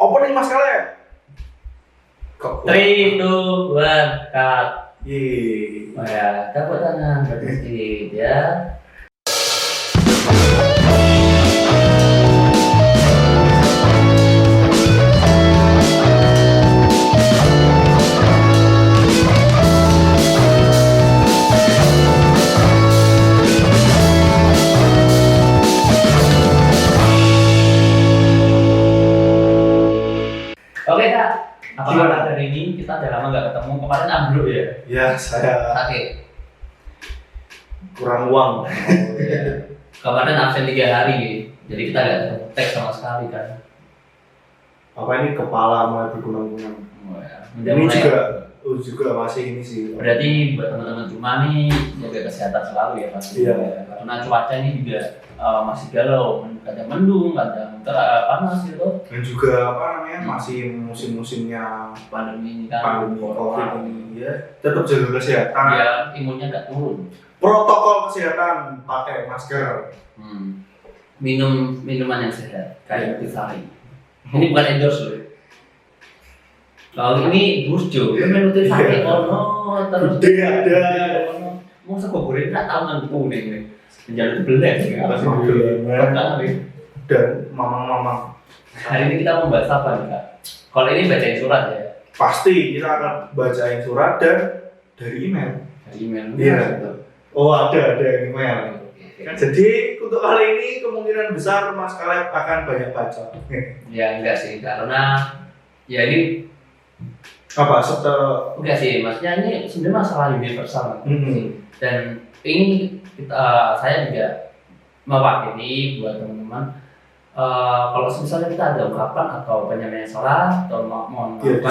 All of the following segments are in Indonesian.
Opening Mas Kaleb. 3, 2, 1, cut. Yeay. Oh ya, tepuk tangan sedikit ya. Oke Kak, apa kabar hari ini? Kita udah lama nggak ketemu. Kemarin ambruk ya? Ya, saya Sakit. kurang uang. Kemarin absen 3 hari, jadi kita nggak tag sama sekali kan. Apa ini kepala mulai bergunang-gunang. Oh, ya. Ini juga masih ini sih. Berarti buat teman-teman cuma nih jaga kesehatan selalu ya pasti. Iya. Karena cuaca ini juga masih galau, kadang mendung, kadang panas gitu. Dan juga apa namanya masih musim-musimnya Pandemi ini kan. pandemi COVID ini ya. Tetap jaga kesehatan. Biar imunnya nggak turun. Protokol kesehatan, pakai masker. Minum minuman yang sehat kayak Nutrisari. Ini bukan endorse loh. Kalau ini burjo, kan Nutrisari ono terus ada. Mau sego goreng nggak tahu nang kuning nih. Menjalur belet ya. Dan mamang-mamang. Hari ini kita membahas apa nih Kak? Kalau ini bacain surat ya. Pasti kita akan bacain surat dan dari email. Dari email. Iya. Oh ada email. Jadi untuk kali ini kemungkinan besar Mas Kaleb akan banyak baca. Ya enggak sih, karena ya ini Apa enggak sih, maksudnya ini sebenarnya masalah universal. Dan ini saya juga mewakili buat teman-teman. Kalau misalnya kita ada ungkapan atau penyampaian salah atau mohon ya,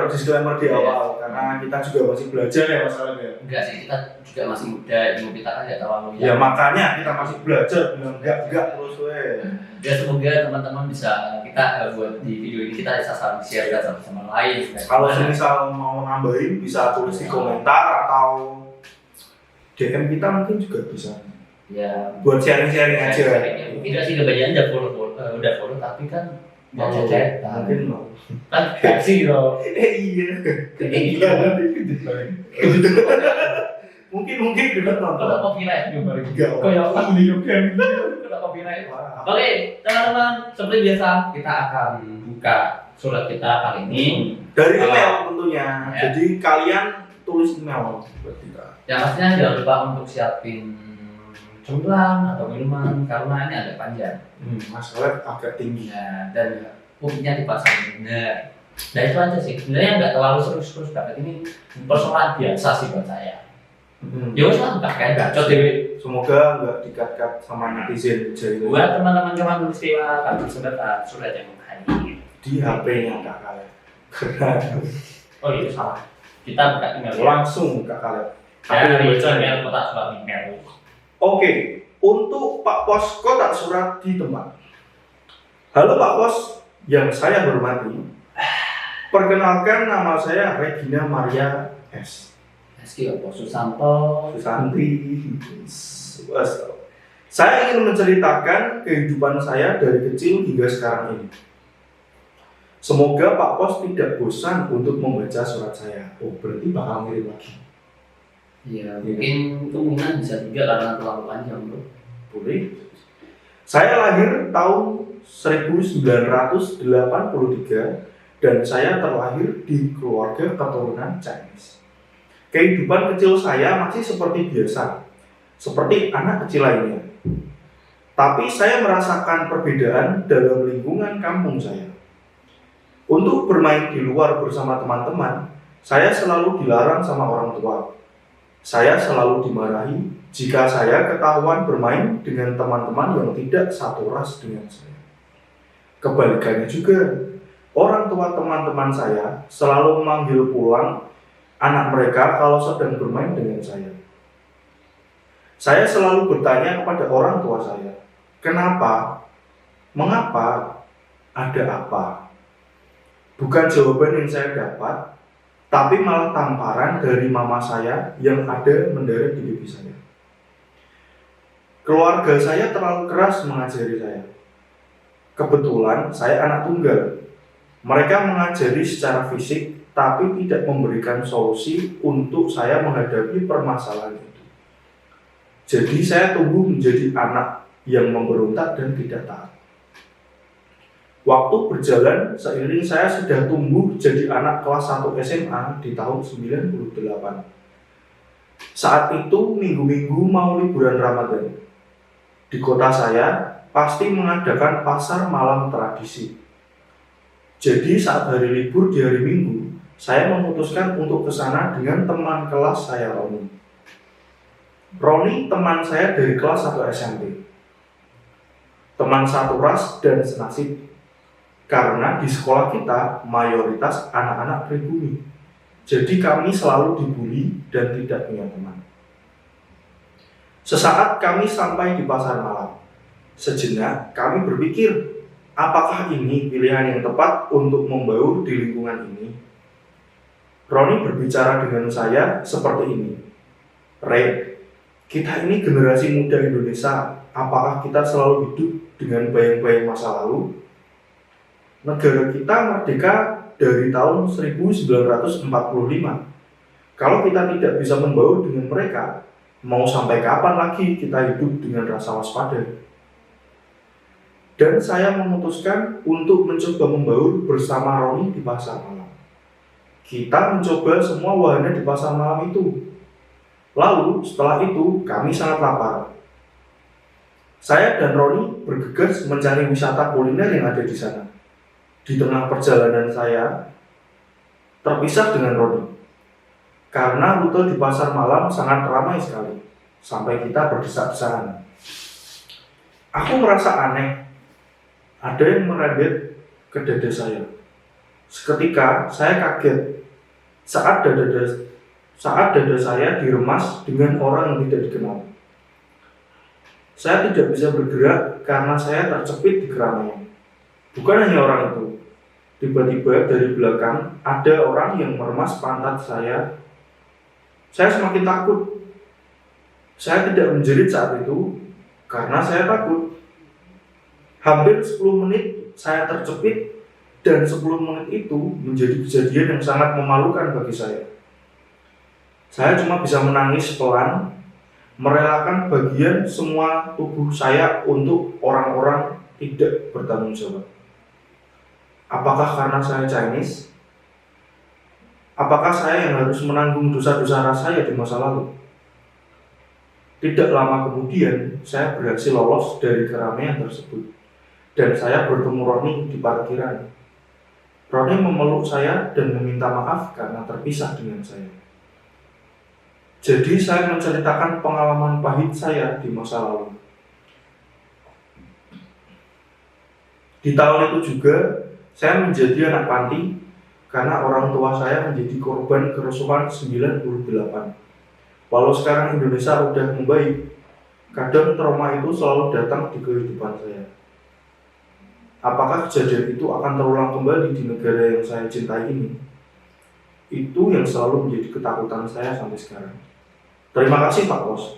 disclaimer di awal karena kita juga masih belajar ya Mas Kaleb ya. Enggak sih, kita juga masih muda, ilmu kita kan nggak terlalu Ya makanya kita masih belajar bilang enggak terus weh. Ya semoga teman-teman bisa kita buat di video ini kita bisa saling share satu sama lain. Kalau misal mau nambahin bisa tulis di komentar atau DM kita mungkin juga bisa. Ya buat sharing-sharing aja. Tidak sih kebanyakan udah follow tapi kan nggak chat mungkin mau. Kan kasih loh. Iya. Mungkin kita Kalau nonton. copyright juga Enggak. kayak apa video game kalau copyright. Oke teman-teman, seperti biasa kita akan buka surat kita kali ini Dari email tentunya. Ya. Jadi kalian tulis email buat kita. yang pastinya jangan lupa untuk siapin cemilan atau minuman karena ini agak panjang. Mas Kaleb agak tinggi. Ya, dan kupingnya dipasang benar. Dan itu aja sih. Sebenarnya nggak terlalu serius banget, ini persoalan biasa sih buat saya. Ya wes lah, nggak kayak bacot deh. Semoga nggak dikat-kat sama netizen jadi Buat teman-teman cuma tulis lewat kami surat yang hari di HP-nya Kak Kaleb. Oh iya salah. Kita buka email ya. Langsung Kak Kaleb. Dari email kotak surat email. Oke, untuk Pak Pos kotak surat di tempat. Halo Pak Pos, yang saya hormati. Perkenalkan nama saya Regina Maria S. Meski apa Susanto. Susanti. Saya ingin menceritakan kehidupan saya dari kecil hingga sekarang ini. Semoga Pak Pos tidak bosan untuk membaca surat saya. Oh, berarti bakal ngirim lagi. Iya, mungkin kemungkinan bisa juga karena terlalu panjang bro. Boleh. Saya lahir tahun 1983 dan saya terlahir di keluarga keturunan Chinese. Kehidupan kecil saya masih seperti biasa, seperti anak kecil lainnya. Tapi saya merasakan perbedaan dalam lingkungan kampung saya. Untuk bermain di luar bersama teman-teman, saya selalu dilarang sama orang tua. Saya selalu dimarahi jika saya ketahuan bermain dengan teman-teman yang tidak satu ras dengan saya. Kebalikannya juga, orang tua teman-teman saya selalu memanggil pulang anak mereka kalau sedang bermain dengan saya. Saya selalu bertanya kepada orang tua saya, kenapa? Mengapa? Ada apa? Bukan jawaban yang saya dapat, tapi malah tamparan dari mama saya yang ada mendarat di pipi saya. Keluarga saya terlalu keras mengajari saya. Kebetulan saya anak tunggal. Mereka mengajari secara fisik, tapi tidak memberikan solusi untuk saya menghadapi permasalahan itu. Jadi saya tumbuh menjadi anak yang memberontak dan tidak taat. Waktu berjalan, seiring saya sudah tumbuh jadi anak kelas 1 SMA di tahun 98. Saat itu minggu-minggu mau liburan Ramadan. Di kota saya pasti mengadakan pasar malam tradisi. Jadi saat hari libur di hari Minggu, saya memutuskan untuk ke sana dengan teman kelas saya, Roni. Roni teman saya dari kelas 1 SMP. Teman satu ras dan senasib. Karena di sekolah kita mayoritas anak-anak pribumi. Jadi kami selalu dibully dan tidak punya teman. Sesaat kami sampai di pasar malam. Sejenak kami berpikir, apakah ini pilihan yang tepat untuk membaur di lingkungan ini? Roni berbicara dengan saya seperti ini. Ray, kita ini generasi muda Indonesia. Apakah kita selalu hidup dengan bayang-bayang masa lalu? Negara kita merdeka dari tahun 1945. Kalau kita tidak bisa membaur dengan mereka, mau sampai kapan lagi kita hidup dengan rasa waspada? Dan saya memutuskan untuk mencoba membaur bersama Roni di pasar malam. Kita mencoba semua wahana di pasar malam itu. Lalu setelah itu kami sangat lapar. Saya dan Roni bergegas mencari wisata kuliner yang ada di sana. Di tengah perjalanan saya terpisah dengan Roni. Karena rute di pasar malam sangat ramai sekali. Sampai kita berdesak-desakan. Aku merasa aneh. Ada yang merembet ke dada saya. Seketika saya kaget saat dada saya diremas dengan orang yang tidak dikenal. Saya tidak bisa bergerak karena saya tercepit di keramaian. Bukan hanya orang itu. Tiba-tiba dari belakang ada orang yang meremas pantat saya. Saya semakin takut. Saya tidak menjerit saat itu karena saya takut. Hampir 10 menit saya tercepit dan 10 menit itu menjadi kejadian yang sangat memalukan bagi saya. Saya cuma bisa menangis pelan, merelakan bagian semua tubuh saya untuk orang-orang tidak bertanggung jawab. Apakah karena saya Chinese? Apakah saya yang harus menanggung dosa-dosa saya di masa lalu? Tidak lama kemudian, saya berhasil lolos dari keramaian tersebut. Dan saya bertemu Roni di parkiran. Roni memeluk saya dan meminta maaf karena terpisah dengan saya. Jadi saya menceritakan pengalaman pahit saya di masa lalu. Di tahun itu juga, saya menjadi anak panti karena orang tua saya menjadi korban kerusuhan 98. Walau sekarang Indonesia udah membaik, kadang trauma itu selalu datang di kehidupan saya. Apakah kejadian itu akan terulang kembali di negara yang saya cintai ini? Itu yang selalu menjadi ketakutan saya sampai sekarang. Terima kasih Pak Pos.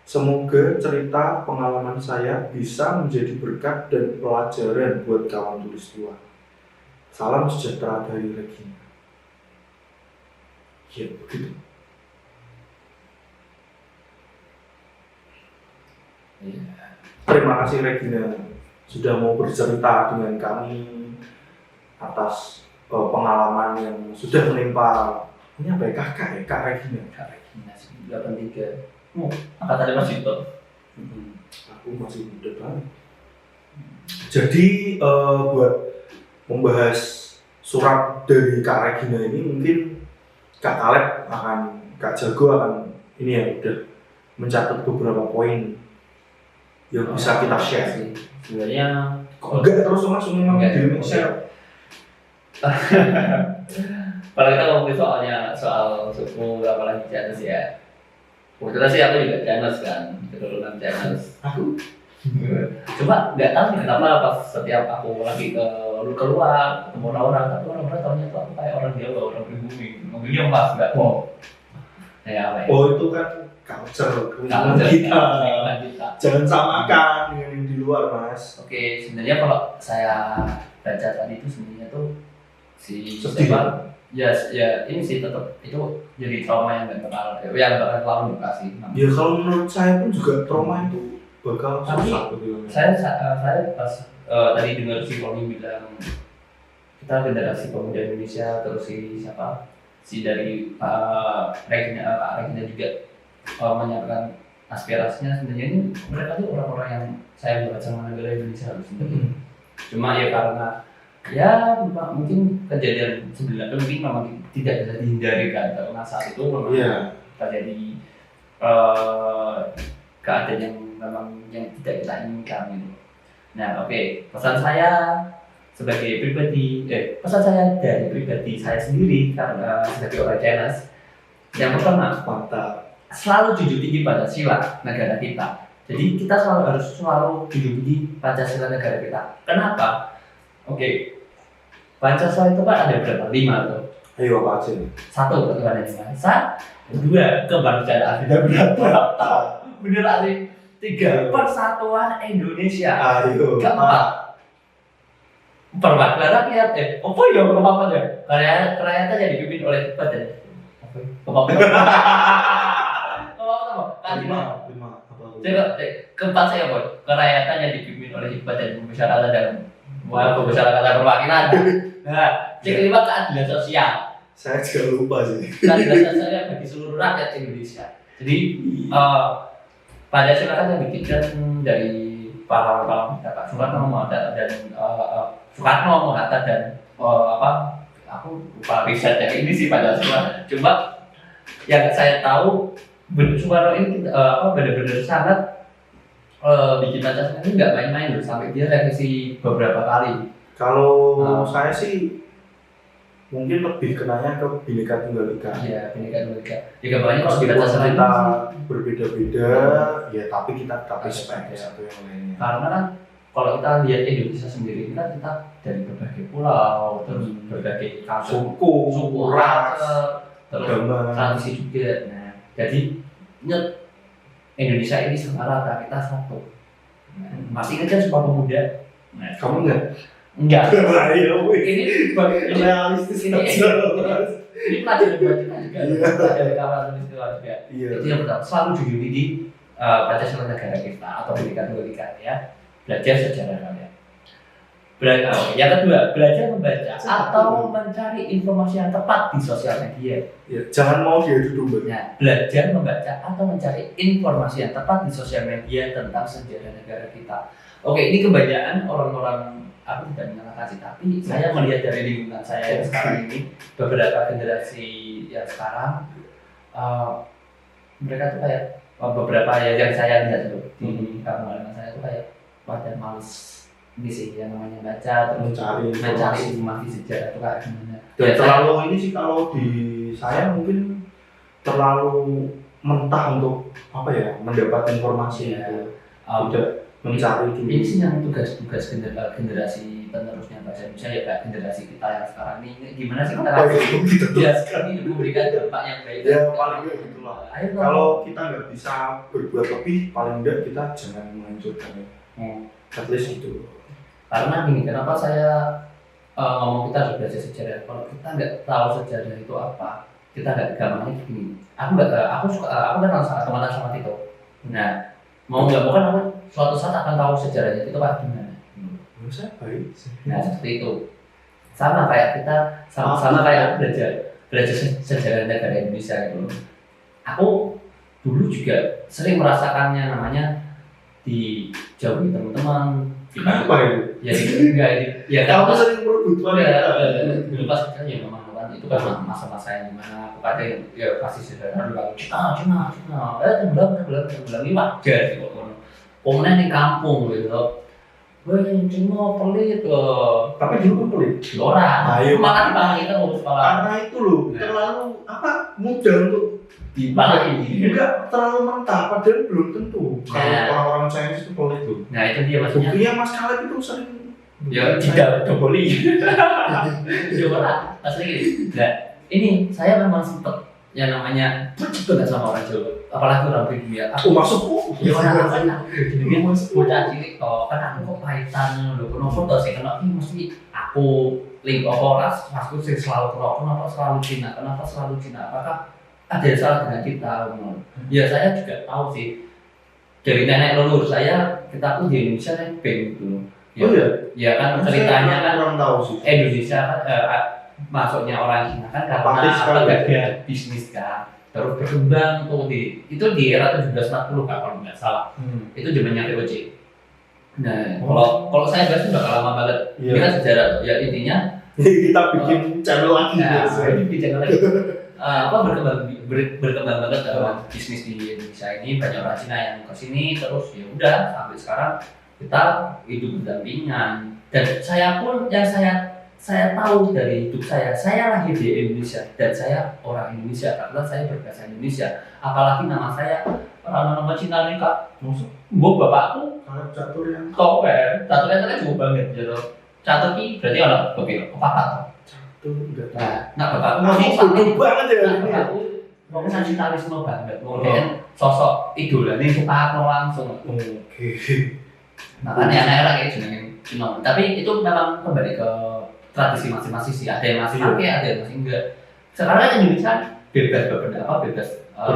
Semoga cerita pengalaman saya bisa menjadi berkat dan pelajaran buat kawan tulis tua. Salam sejahtera dari Regina. Ya, begitu. Terima kasih Regina sudah mau bercerita dengan kami atas pengalaman yang sudah menimpa. Ini apa ya, kakak ya? Kak Regina 83. Angkatannya Mas Yuto. Aku masih muda banget. Jadi buat membahas surat dari Kak Regina ini, mungkin Kak Kak Jago akan ini ya, udah mencatat beberapa poin yang bisa kita share sih. Sebenarnya enggak terus langsung share. Kalau kita ngomongin soal suku apalagi Janus ya. Kebetulan sih aku juga Janus kan, keturunan Janus. Aku Cuma nggak tahu kenapa pas setiap aku lagi keluar ketemu orang tahunya tuh aku kayak orang Jawa, orang pribumi. Ngomongnya pas nggak kok. Ya apa ya? Oh itu kan culture kita. Jangan samakan dengan yang di luar, Mas. Oke, sebenarnya kalau saya baca tadi itu sebenarnya tuh si Sedih. ya ini sih tetap itu jadi trauma yang gak bakal selalu luka sih. Ya kalau menurut saya pun juga trauma itu bakal Tapi susah gitu. saya pas tadi dengar si Tony bilang kita generasi pemuda Indonesia, terus si siapa si dari Pak Regina juga menyampaikan aspirasinya. Sebenarnya ini mereka tuh orang-orang yang saya baca sama negara Indonesia sebenarnya. Cuma ya karena ya mungkin kejadian sebelumnya mungkin memang tidak bisa dihindari kan, karena saat itu memang terjadi keadaan yang memang yang tidak kita inginkan gitu. Nah pesan saya sebagai pribadi, pesan saya dari pribadi saya sendiri karena sebagai orang Chinese, yang pertama selalu junjung tinggi Pancasila negara kita. Jadi kita harus selalu junjung tinggi Pancasila negara kita. Kenapa? Pancasila itu kan ada berapa? 5 tuh. Ayo apa aja? 1 ketuhanan yang maha esa, 2 kebangsaan ada berapa? Bener sih. 3 persatuan Indonesia. Ayo. 4 perwakilan rakyat. Apa ya apa aja? Kerakyatan yang dipimpin oleh badan. Keempat saya boy, kerakyatan yang dipimpin oleh hikmat dan pembesarkan dan pembesarkan perwakilan. Nah, yang kelima keadilan sosial. Saya juga lupa sih. Keadilan sosial bagi seluruh rakyat Indonesia. Jadi Pancasila kan yang bikinkan dari pahlawan Pak Soekarno, dan Soekarno, Hatta dan aku lupa riset yang ini sih Pancasila. Cuma yang saya tahu Soekarno ini benar-benar sangat bikin Pancasila ini nggak main-main loh, sampai dia revisi beberapa kali. Kalau saya sih mungkin lebih kenanya ke Bhinneka Tunggal Ika. Iya, Bhinneka Tunggal Ika. Ya banyak meskipun kita berbeda-beda, ya tapi kita tetap respect satu yang lainnya. Karena kan kalau kita lihat Indonesia sendiri, kita dari berbagai pulau, terus berbagai suku, ras, terus tradisi juga. Nah, jadi Indonesia ini setara, kita satu. Masih ingat kan Sumpah Pemuda? Nah, kamu enggak. Ini realistis. Ini pelajaran buat kita juga. Pelajaran kawan istilah juga. Itu yang pertama, selalu junjung tinggi Pancasila negara kita atau Bhinneka Tunggal Ika ya. Belajar sejarah kalian. Yang kedua, belajar membaca atau mencari informasi yang tepat di sosial media. Ya, jangan mau dia duduk. Nah, belajar membaca atau mencari informasi yang tepat di sosial media tentang sejarah negara kita. Ini kebanyakan orang-orang, aku tidak menyalahkan sih, tapi saya melihat dari lingkungan saya yang sekarang ini, beberapa generasi yang sekarang, mereka tuh kayak beberapa yang saya lihat tuh di kampung saya tuh kayak pada males ini sih yang namanya baca terus mencari informasi sejarah itu kayak gimana. Dan terlalu ini sih kalau di saya mungkin terlalu mentah untuk mendapat informasi itu. Tidak mencari dulu. Ini sih yang tugas-tugas generasi penerusnya bahasa Indonesia ya Kak, generasi kita yang sekarang ini gimana sih kita sekarang memberikan dampak yang baik. Ya paling enggak gitulah. Kalau kita nggak bisa berbuat lebih, paling enggak kita jangan menghancurkan ya. At least itu. Karena gini, kenapa saya ngomong kita harus belajar sejarah? Kalau kita nggak tahu sejarah itu apa, kita nggak gampangnya begini. Aku kenal sama Tito. Nah, mau nggak mau kan aku suatu saat akan tahu sejarahnya itu kayak gimana. Saya baik. Nah seperti itu. Sama kayak kita, sama kayak belajar sejarah negara Indonesia gitu. Aku dulu juga sering merasakannya namanya dijauhi teman-teman. Apa itu? Ya kamu sering berbutuhan dulu pas kita ya memang kan itu kan masa-masa yang dimana aku kadang ya pasti saudara dulu Cina tenggelam ini wajar sih kok komunen di kampung gitu. Cuma pelit tapi dulu kan pelit orang malah dipahami kita ngurus kepala karena itu loh terlalu mudah untuk dipahami enggak terlalu mentah padahal belum tentu kalau orang-orang Chinese itu pelit loh. Nah itu dia maksudnya buktinya Mas Khalid itu sering tidak doboli Jawa asli gitu. Nah ini saya memang sempet yang namanya bercanda sama orang Jawa apalagi orang pribumi aku masukku ya orang apa jadi bocah cilik kok kan aku kok pahitan lho kenapa to sing kena iki mesti aku link apa masku sing selalu kenapa selalu Cina apakah ada yang salah dengan kita ya saya juga tahu sih dari nenek leluhur saya kita tuh di Indonesia naik bank gitu ya, ya kan ceritanya kan orang tahu sih Indonesia kan masuknya orang Cina kan karena ada bisnis kan terus berkembang tuh itu di era 1740 kan kalau nggak salah itu zamannya VOC. Nah kalau saya bahas udah lama banget ini kan sejarah tuh ya intinya kita bikin channel lagi bikin channel lagi apa berkembang banget dalam bisnis di Indonesia ini banyak orang Cina yang kesini terus ya udah sampai sekarang kita hidup berdampingan dan saya pun yang saya tahu dari hidup saya lahir di Indonesia dan saya orang Indonesia karena saya berbahasa Indonesia apalagi nama saya nama Cina nih kak bapakku catur yang caturnya kan cukup banget gitu catur ini berarti ada apa catur enggak nah bapakku masih banget ya bapakku mau nasionalisme banget kemudian sosok idola ini Soekarno langsung makanya anak-anak kayak jenengin tapi itu memang kembali ke tradisi masing-masing sih, ada yang masih pakai, ada yang masih enggak. Sekarang Indonesia bebas berpendapat, bebas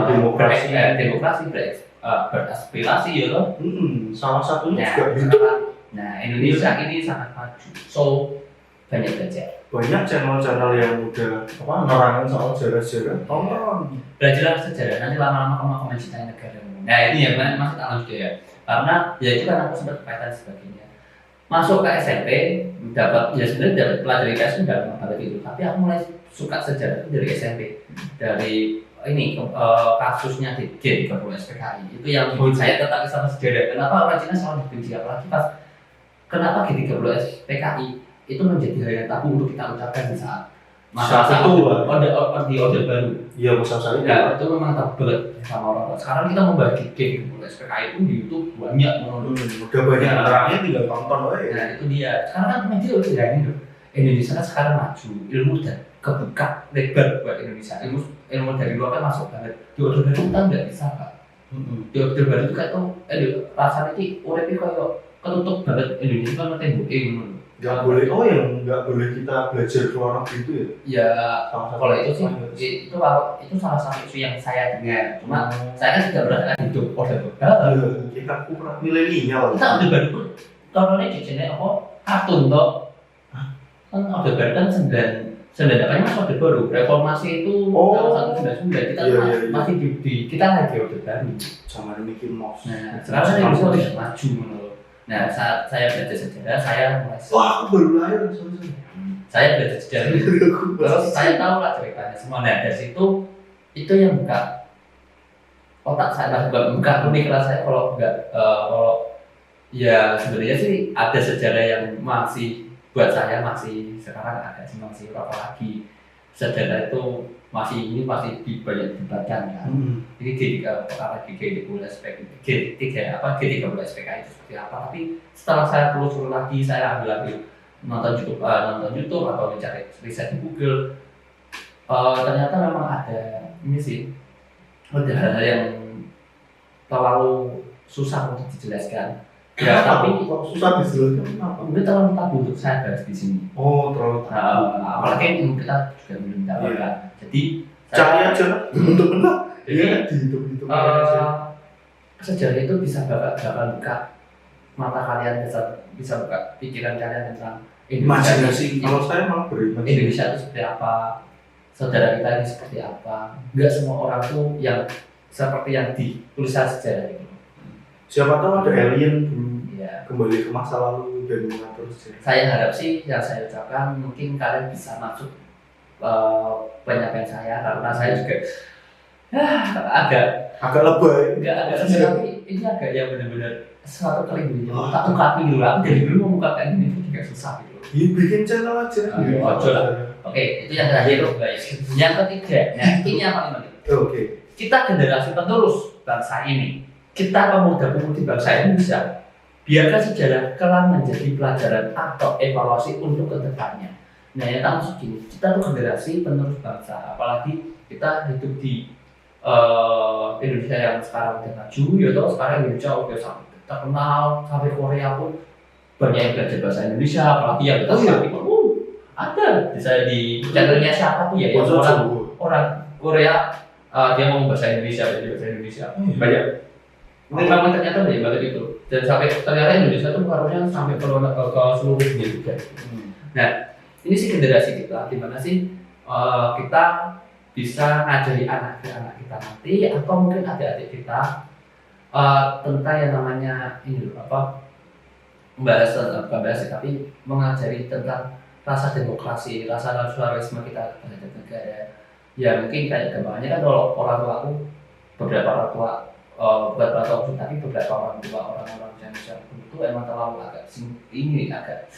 demokrasi, beraspirasi ya loh. Salah satunya juga. Nah Indonesia ini sangat maju, so banyak belajar. Banyak channel-channel yang udah nerangin soal sejarah-sejarah. Belajar sejarah, nanti lama-lama kamu mencintai negara. Nah ini ya, masih tak lanjut ya. Karena ya itu kan aku sempat kaitan sebagainya. Masuk ke SMP dapat ya sebenarnya dapat pelajari IPS udah lama banget itu tapi aku mulai suka sejarah itu dari SMP dari ini kasusnya di G30 SPKI itu yang bikin saya tertarik sama sejarah kenapa orang Cina selalu dibenci apalagi pas kenapa G30 SPKI itu menjadi hal yang tabu untuk kita ucapkan di saat masa di Orde Baru iya masa ya itu memang tabu banget sama orang sekarang kita membagi G30 SPKI itu di YouTube banyak udah banyak orangnya tinggal tonton aja nah itu dia sekarang kan media udah ini loh Indonesia kan sekarang maju ilmu dan kebuka lebar buat Indonesia ilmu dari luar kan masuk banget di Orde Baru kita nggak bisa pak di Orde Baru itu kayak tuh rasanya ini uripnya kayak ketutup banget Indonesia kan tembok nggak boleh yang nggak boleh kita belajar ke luar negeri itu ya kalau itu sih itu salah satu isu yang saya dengar cuma saya kan tidak pernah hidup Orde Baru kita kurang milenial kita Orde Baru pun tahunnya jajannya apa kartun toh kan Orde Baru kan 98 masih Orde Baru reformasi itu tahun 1999 kita masih di kita lagi Orde Baru zaman Mickey Mouse nah sekarang Indonesia udah maju menurut nah saat saya belajar sejarah saya mulai aku baru lahir saya belajar sejarah terus saya tahu lah ceritanya semua nah dari situ itu yang buka otak saya buka pemikiran saya kalau enggak kalau ya sebenarnya sih ada sejarah yang masih buat saya masih sekarang ada sih masih apalagi sejarah itu masih banyak dibatkan kan ini perkara G30 G30 SPKI itu seperti apa tapi setelah saya telusuri lagi saya ambil nonton YouTube atau mencari riset di Google ternyata memang ada ini sih ada hal-hal yang terlalu susah untuk dijelaskan ya tapi susah dijelaskan mungkin terlalu tabu untuk saya bahas di sini terlalu apalagi yang kita juga belum dapatkan jadi cari aja untuk jadi sejarah itu bisa bakal buka mata kalian bisa buka pikiran kalian tentang imajinasi kalau saya malah berimajinasi Indonesia itu seperti apa saudara kita ini seperti apa enggak semua orang tuh yang seperti yang ditulisan sejarah itu siapa tahu ada alien ya. Kembali ke masa lalu dan mengatur sejarah saya harap sih yang saya ucapkan mungkin kalian bisa masuk penyampaian saya karena saya juga agak lebay tapi ini agak yang benar-benar suatu kali tak ungkapin dulu aku dari dulu mau ungkapkan ini juga susah gitu bikin channel aja oke itu yang terakhir guys yang ketiga ini yang paling penting kita generasi penerus bangsa ini kita pemuda-pemudi bangsa Indonesia biarkan sejarah kelak menjadi pelajaran atau evaluasi untuk kedepannya. Nah yang tak maksud gini, kita tuh generasi penerus bangsa, apalagi kita hidup di Indonesia yang sekarang udah maju, ya toh sekarang Indonesia udah sampai terkenal, sampai Korea pun banyak yang belajar bahasa Indonesia, apalagi yang kita ada bisa di channelnya siapa tuh ya, yang orang Korea dia ngomong bahasa Indonesia, belajar bahasa Indonesia banyak. Memang ternyata banyak banget itu, dan sampai ternyata Indonesia tuh pengaruhnya sampai ke seluruh dunia juga. Nah, ini sih generasi kita, gimana sih kita bisa ngajari anak-anak kita nanti, atau mungkin adik-adik kita tentang yang namanya ini membahas tapi mengajari tentang rasa demokrasi, rasa nasionalisme kita terhadap negara. Ya mungkin kayak gampangannya kan kalau orang tua aku, beberapa orang tua bukan orang tua tapi beberapa orang tua orang-orang Indonesia itu emang terlalu agak ini agak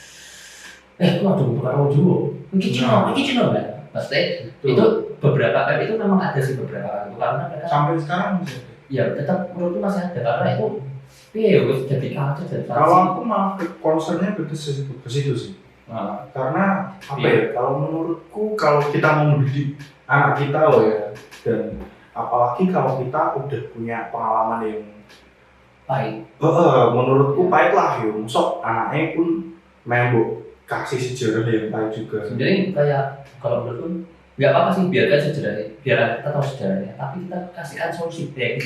waduh bukan orang juga ini Cina kan pasti itu beberapa kali itu memang ada sih beberapa kali karena mereka sampai sekarang masih ada. Ya tetap menurutku masih ada karena itu ya jadi culture dan kalau aku malah concernnya ke situ sih. Karena apa ya, kalau menurutku kalau kita mau mendidik anak kita loh ya, dan apalagi kalau kita udah punya pengalaman yang pahit, menurutku pahit lah ya, sok anaknya pun membok kasih sejarah yang pahit juga. Sebenarnya kayak kalau menurutku nggak apa-apa sih biarkan sejarahnya, biar kita tahu sejarahnya, tapi kita kasihkan solusi kayak.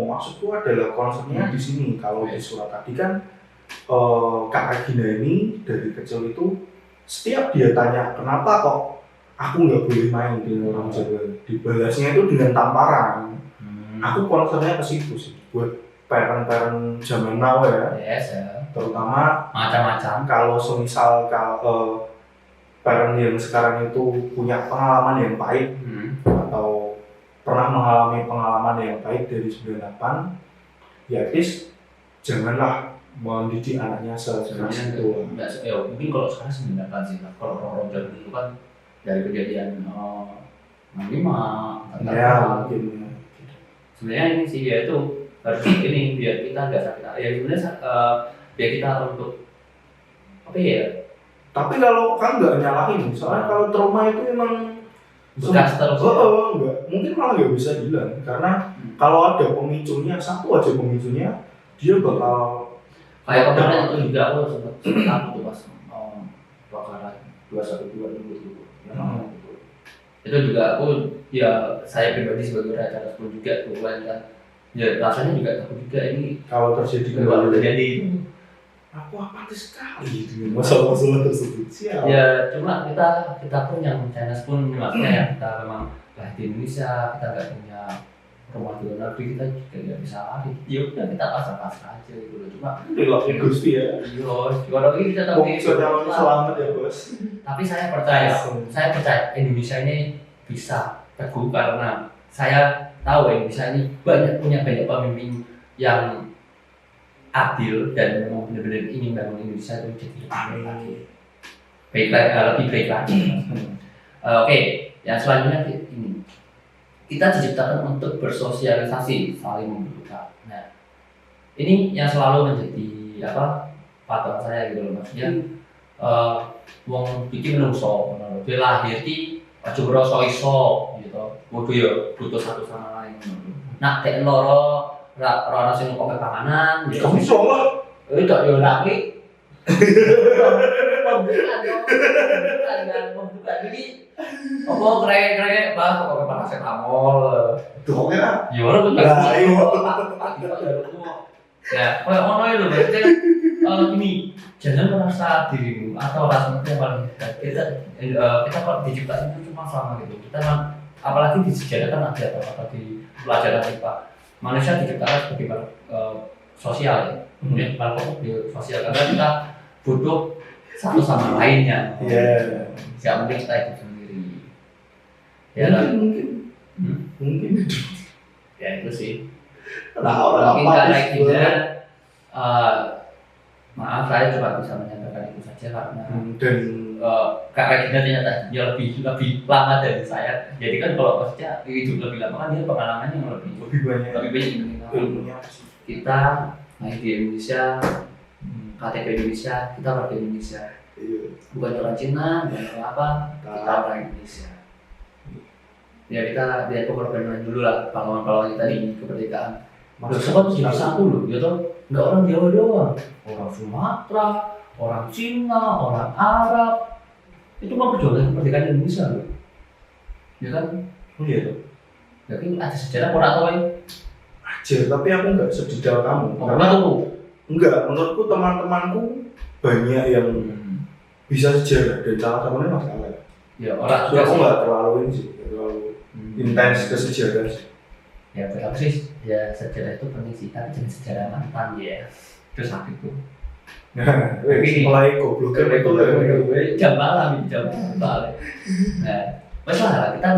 Maksudku adalah konsepnya di sini. Kalau di surat tadi kan Kak Regina ini dari kecil itu setiap dia tanya kenapa kok aku nggak boleh main di orang Jawa, dibalasnya itu dengan tamparan. Aku concernnya ke situ sih buat parent-parent zaman now ya. Yes, ya. Terutama Macam-macam. kalau semisal parent yang sekarang itu punya pengalaman yang pahit atau pernah mengalami pengalaman yang pahit dari 98, ya please janganlah mendidik anaknya sekeras itu. Ya mungkin kalau sekarang 98 sih, kalau orang zaman dulu kan dari kejadian 65 ya mungkin. Sebenarnya ini sih ya itu harus ini biar kita nggak sakit ya sebenarnya biar kita untuk apa ya. Tapi kalau kan nggak nyalahin, soalnya kalau trauma itu memang bekas terus. Enggak, mungkin malah nggak bisa bilang karena kalau ada pemicunya, satu aja pemicunya, dia bakal kayak kemarin itu juga aku sempat aku tuh pas bakaran 212 itu juga aku ya saya pribadi sebagai raja pun juga keluar kan ya rasanya juga takut juga ini kalau terjadi terjadi aku apatis sekali dengan masalah-masalah tersebut siapa ya cuma kita pun yang Chinese pun maksudnya ya kita memang di Indonesia kita nggak punya rumah di luar negeri, kita juga nggak bisa lari. Ya udah kita pasrah aja gitu loh. Cuma dilapin Gusti ya. Iya, kalau ini kita tahu selamat ya bos. Tapi saya percaya Indonesia ini bisa teguh karena saya tahu Indonesia ini punya banyak pemimpin yang adil dan memang benar-benar ingin bangun Indonesia itu jadi lebih baik lagi. Lebih baik lagi. Oke, yang selanjutnya ini. Kita diciptakan untuk bersosialisasi, saling membutuhkan. Nah, ini yang selalu menjadi patokan saya gitu loh, maksudnya wong bikin menungso, dia lahir di aja ngrasa iso gitu, butuh satu sama lain. Nah, tek loro ora sing kok panganan, kamu iso lah. Tak yo lagi. Pembukaan jadi apa krek bah kok paracetamol tuh kan ya ora betul ya kayak ono itu berarti gini jangan merasa dirimu atau rasa yang paling kita kok diciptakan itu cuma sama gitu kita apalagi di sejarah kan ada atau di pelajaran IPA manusia diciptakan sebagai sosial ya kemudian kalau di sosial karena kita butuh satu sama lainnya. Nggak mungkin kita hidup sendiri. Ya mungkin. Ya itu sih. Mungkin karena kita maaf saya cuma bisa menyampaikan itu saja karena dan Kak Regina ternyata dia lebih lama dari saya. Jadi kan kalau maksudnya hidup lebih lama kan dia pengalamannya yang lebih banyak ilmunya. Kita main di Indonesia, KTP Indonesia, kita warga Indonesia. Bukan orang Cina, bukan orang apa, kita orang Indonesia. Ya kita lihat pengorbanan dulu lah, pahlawan-pahlawan kita di kemerdekaan. Mas Sempat jadi satu loh, gitu. Nggak orang Jawa doang, orang Sumatera, orang Cina, orang Arab, itu memperjuangkan kemerdekaan Indonesia loh. Ya kan? Oh iya tuh. Jadi ada sejarah orang tahu ini. Ajar, tapi aku nggak sedetail kamu. Karena tuh Enggak, menurutku teman-temanku banyak yang bisa sejarah dan salah satunya Mas Kaleb. ya orang So, aku nggak terlalu ini sih, nggak terlalu intens ke sejarah sih. Ya berapa sih? Ya sejarah itu penting sih, tapi jangan sejarah mantan ya. Itu sakit tuh. Nah, mulai goblok itu Jam malam, jam malam. Nah, masalah kita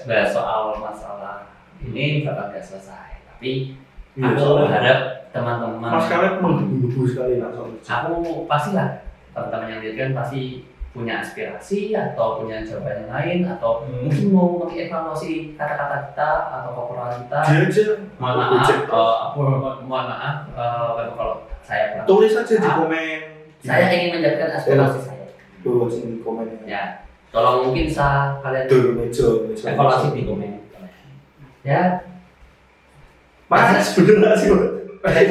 bahas soal masalah ini bakal nggak selesai. Tapi aku berharap teman-teman. Mas Kaleb menggebu-gebu sekali nak soal itu. Aku pastilah teman-teman yang lihat kan pasti punya aspirasi atau punya jawaban yang lain atau mungkin mau mengevaluasi kata-kata kita atau kekurangan kita. Dia aja. Mohon maaf, mohon maaf kalau saya kurang. Tulis aja di komen. Saya ingin menjawabkan aspirasi saya. Tulis di komen. Ya, kalau mungkin bisa kalian evaluasi di komen. Ya, Mas bener nggak sih? Mas,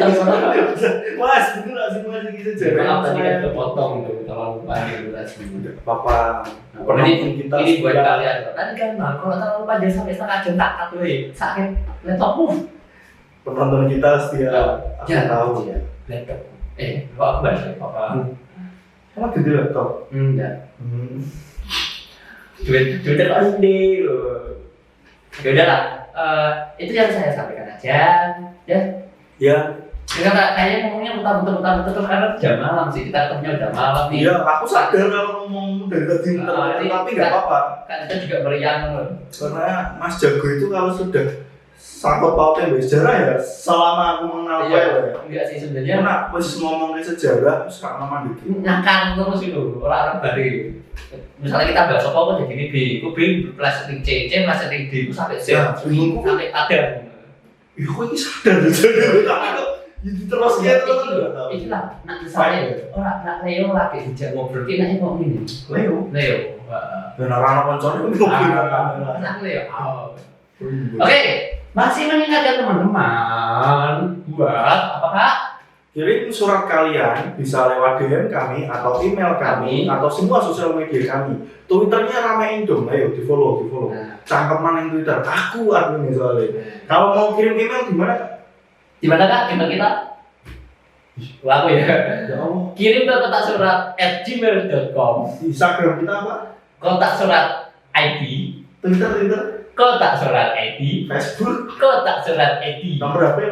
bener nggak sih Mas gitu sejarah? maaf tadi kan kepotong tuh, terlalu panjang durasi. Apa? Ini buat kalian. Tadi kan kalau terlalu panjang sampai setengah jam tak cut sakit laptopmu. Penonton kita setia tahu ya. Laptop. Kok aku bahas apa? Kamu gede laptop? Enggak. Duit ande loh. Ya udahlah. Itu yang saya sampaikan aja. Ya. Kayaknya ngomongnya muter-muter karena jam malam sih. Kita ketemunya udah malam nih. Iya, aku sadar kalau ngomong dari tadi tapi nggak apa-apa. Kan kita juga meriang loh. Karena Mas Jago itu kalau sudah sangkut pautnya dengan sejarah ya, selama aku mengenal Iya, ya. enggak sih sebenarnya. Karena pas ngomongin sejarah, terus karena mandiri. Nakal terus itu, orang baru. Misalnya kita bahas apa jadi ini B, itu B plus ring C, C plus ring D itu sampai Z, sampai ada. Iya, kok ini sadar jadi tapi kok jadi terus gitu loh. Itulah, nak misalnya orang nak Leo lagi dijak ngobrol, kita ngomong ini. Leo. Dan orang-orang koncone itu ngobrol. Nak Leo. Oke, masih mengingatkan teman-teman buat apakah kirim surat kalian bisa lewat DM kami atau email kami atau semua sosial media kami. Twitternya ramein dong, ayo di follow. Cangkeman yang Twitter, aku adminnya soalnya. Kalau mau kirim email di mana? Di mana kak? Email kita? Wah, aku ya. Ya Allah. Kirim ke kotak surat @gmail.com. Instagram kita apa? Kotak surat ID. Twitter. Kotak surat ID. Facebook. Kotak surat ID. Nomor HP?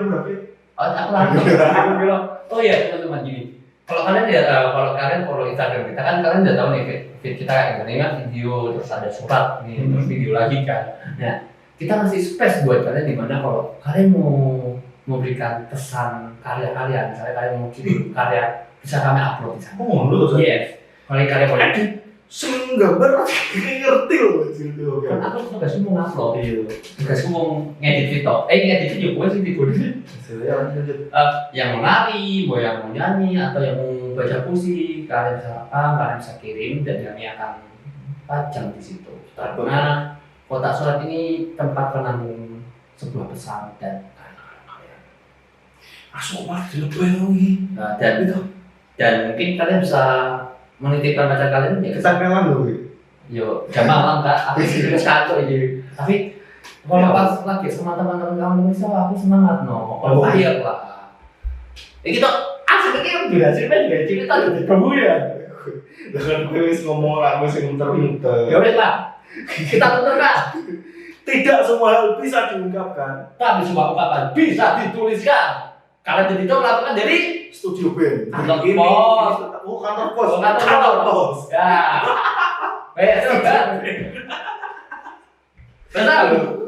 Oh, aku lagi. Aku bilang, oh iya teman-teman gini. Kalau kalian follow Instagram kita kan kalian udah tahu nih feed kita kayak gini kan video terus ada surat nih terus video lagi kan. Nah, kita ngasih space buat kalian di mana kalau kalian mau memberikan pesan karya kalian, misalnya kalian mau kirim karya bisa kami upload di sana. Oh, lu tuh. Yes. Kalau karya boleh. Sing gambar ngerti loh gitu. Kan aku tugas mau ngupload itu. Tugasku mau ngedit video. Ngedit video gue sih video. Yang mau nari, mau yang mau nyanyi atau yang mau baca puisi, kalian bisa kalian bisa kirim dan kami akan pajang di situ. Karena kotak surat ini tempat penanggung sebuah pesan dan karya-karya. Asal banget lebih. Nah, dan mungkin kalian bisa menitipkan pacar kalian ya kita kenalan loh. Yo, jam malam kak, aku sih kacau ini. Tapi kalau pas lagi sama teman-teman kamu bisa, aku semangat no. Kalau bayar lah. Ini tuh aslinya berhasil kan juga cerita dari kamu ya. Dengan gue wis ngomong aku sih muter-muter. Ya udah lah, kita tutup kak. Tidak semua hal bisa diungkapkan. Tapi semua ungkapan bisa dituliskan. Kalian jadi tahu lakukan dari studio band. Kantor pos. Kantor pos. Kantor pos. Ya. Betul kan? Betul.